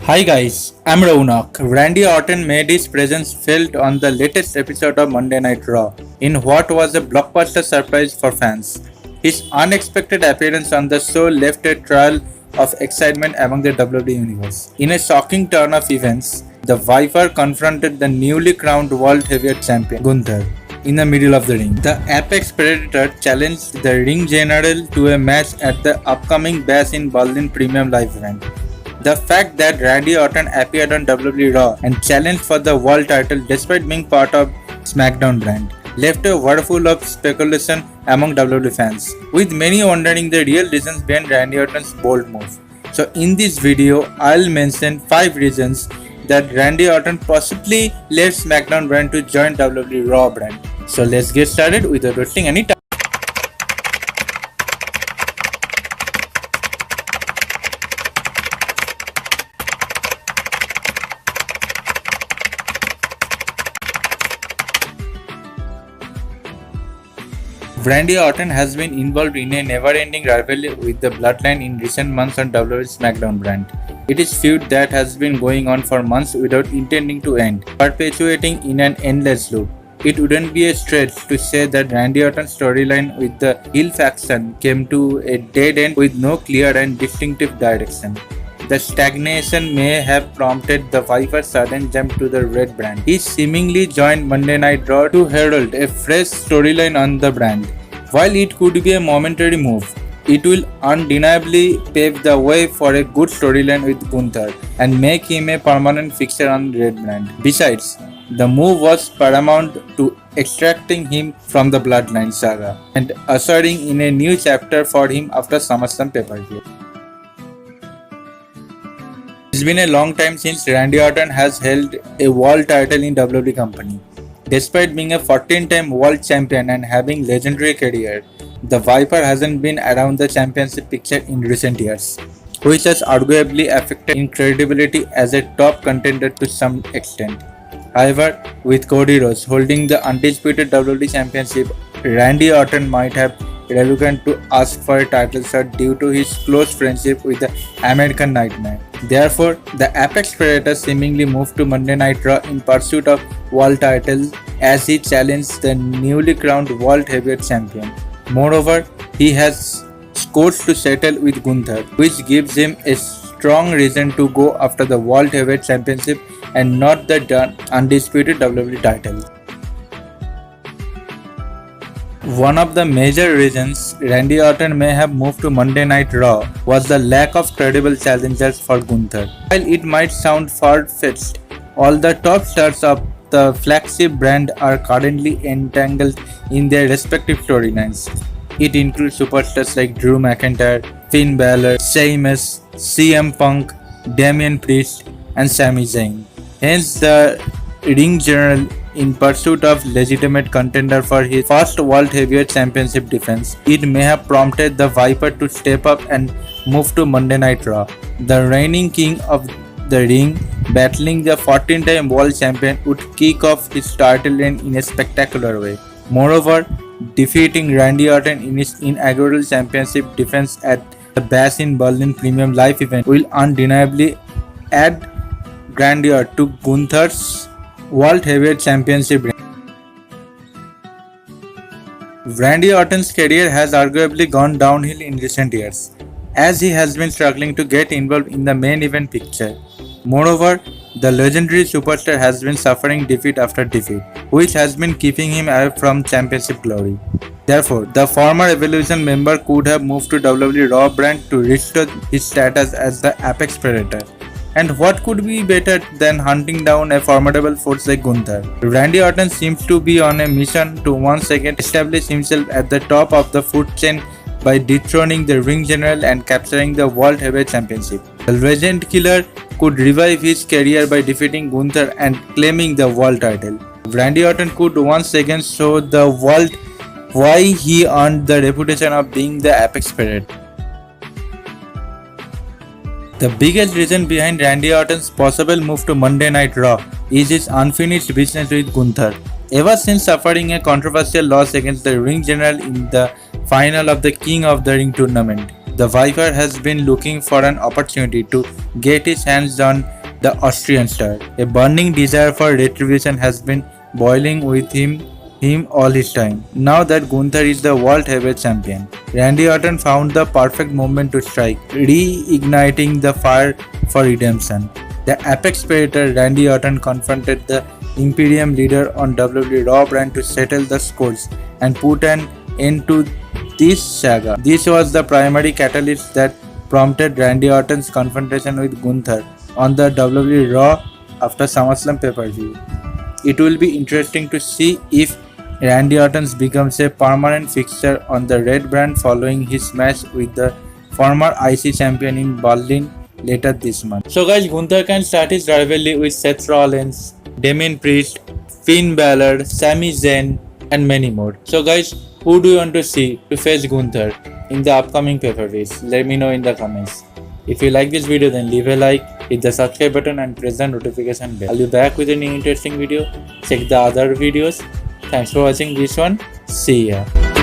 Hi guys, I'm Raunak. Randy Orton made his presence felt on the latest episode of Monday Night Raw in what was a blockbuster surprise for fans. His unexpected appearance on the show left a trail of excitement among the WWE Universe. In a shocking turn of events, the Viper confronted the newly crowned World Heavyweight Champion Gunther in the middle of the ring. The Apex Predator challenged the ring general to a match at the upcoming Bash in Berlin Premium Live event. The fact that Randy Orton appeared on WWE Raw and challenged for the world title despite being part of SmackDown brand left a whirlpool of speculation among WWE fans, with many wondering the real reasons behind Randy Orton's bold move. So in this video, I'll mention 5 reasons that Randy Orton possibly left SmackDown brand to join WWE Raw brand. So let's get started without wasting any time. Randy Orton has been involved in a never-ending rivalry with the Bloodline in recent months on WWE SmackDown brand. It is feud that has been going on for months without intending to end, perpetuating in an endless loop. It wouldn't be a stretch to say that Randy Orton's storyline with the heel faction came to a dead end with no clear and distinctive direction. The stagnation may have prompted the Viper's sudden jump to the Red brand. He seemingly joined Monday Night Raw to herald a fresh storyline on the brand. While it could be a momentary move, it will undeniably pave the way for a good storyline with Gunther and make him a permanent fixture on Red brand. Besides, the move was paramount to extracting him from the Bloodline saga and ushering in a new chapter for him after SummerSlam pay-per-view. It's been a long time since Randy Orton has held a world title in WWE company. Despite being a 14-time world champion and having legendary career, the Viper hasn't been around the championship picture in recent years, which has arguably affected his credibility as a top contender to some extent. However, with Cody Rhodes holding the undisputed WWE championship, Randy Orton might have reluctant to ask for a title shot due to his close friendship with the American Nightmare. Therefore, the Apex Predator seemingly moved to Monday Night Raw in pursuit of world titles as he challenged the newly crowned World Heavyweight Champion. Moreover, he has scores to settle with Gunther, which gives him a strong reason to go after the World Heavyweight Championship and not the undisputed WWE title. One of the major reasons Randy Orton may have moved to Monday Night Raw was the lack of credible challengers for Gunther. While it might sound far-fetched, all the top stars of the flagship brand are currently entangled in their respective storylines. It includes superstars like Drew McIntyre, Finn Balor, Sheamus, CM Punk, Damian Priest, and Sami Zayn. Hence, the ring general, in pursuit of legitimate contender for his first World Heavyweight Championship defense, it may have prompted the Viper to step up and move to Monday Night Raw. The reigning king of the ring, battling the 14-time World Champion, would kick off his title reign in a spectacular way. Moreover, defeating Randy Orton in his inaugural championship defense at the Bash in Berlin Premium Live event will undeniably add grandeur to Gunther's World Heavyweight Championship. Randy Orton's career has arguably gone downhill in recent years, as he has been struggling to get involved in the main event picture. Moreover, the legendary superstar has been suffering defeat after defeat, which has been keeping him away from championship glory. Therefore, the former Evolution member could have moved to WWE Raw brand to restore his status as the Apex Predator. And what could be better than hunting down a formidable force like Gunther? Randy Orton seems to be on a mission to once again establish himself at the top of the food chain by dethroning the ring general and capturing the World Heavyweight Championship. The Legend Killer could revive his career by defeating Gunther and claiming the world title. Randy Orton could once again show the world why he earned the reputation of being the Apex Predator. The biggest reason behind Randy Orton's possible move to Monday Night Raw is his unfinished business with Gunther. Ever since suffering a controversial loss against the ring general in the final of the King of the Ring tournament, The Viper has been looking for an opportunity to get his hands on the Austrian star. A burning desire for retribution has been boiling within him all his time. Now that Gunther is the world heavyweight champion, Randy Orton found the perfect moment to strike, reigniting the fire for redemption. The apex predator Randy Orton confronted the Imperium leader on WWE Raw brand to settle the scores and put an end to this saga. This was the primary catalyst that prompted Randy Orton's confrontation with Gunther on the WWE Raw after SummerSlam pay-per-view. It will be interesting to see if Randy Orton becomes a permanent fixture on the Red brand following his match with the former IC champion in Berlin later this month. So guys, Gunther can start his rivalry with Seth Rollins, Damien Priest, Finn Balor, Sami Zayn and many more. So guys, who do you want to see to face Gunther in the upcoming pay-per-views? Let me know in the comments. If you like this video, then leave a like, hit the subscribe button and press the notification bell. I'll be back with a new interesting video. Check the other videos. Thanks for watching this one. See ya.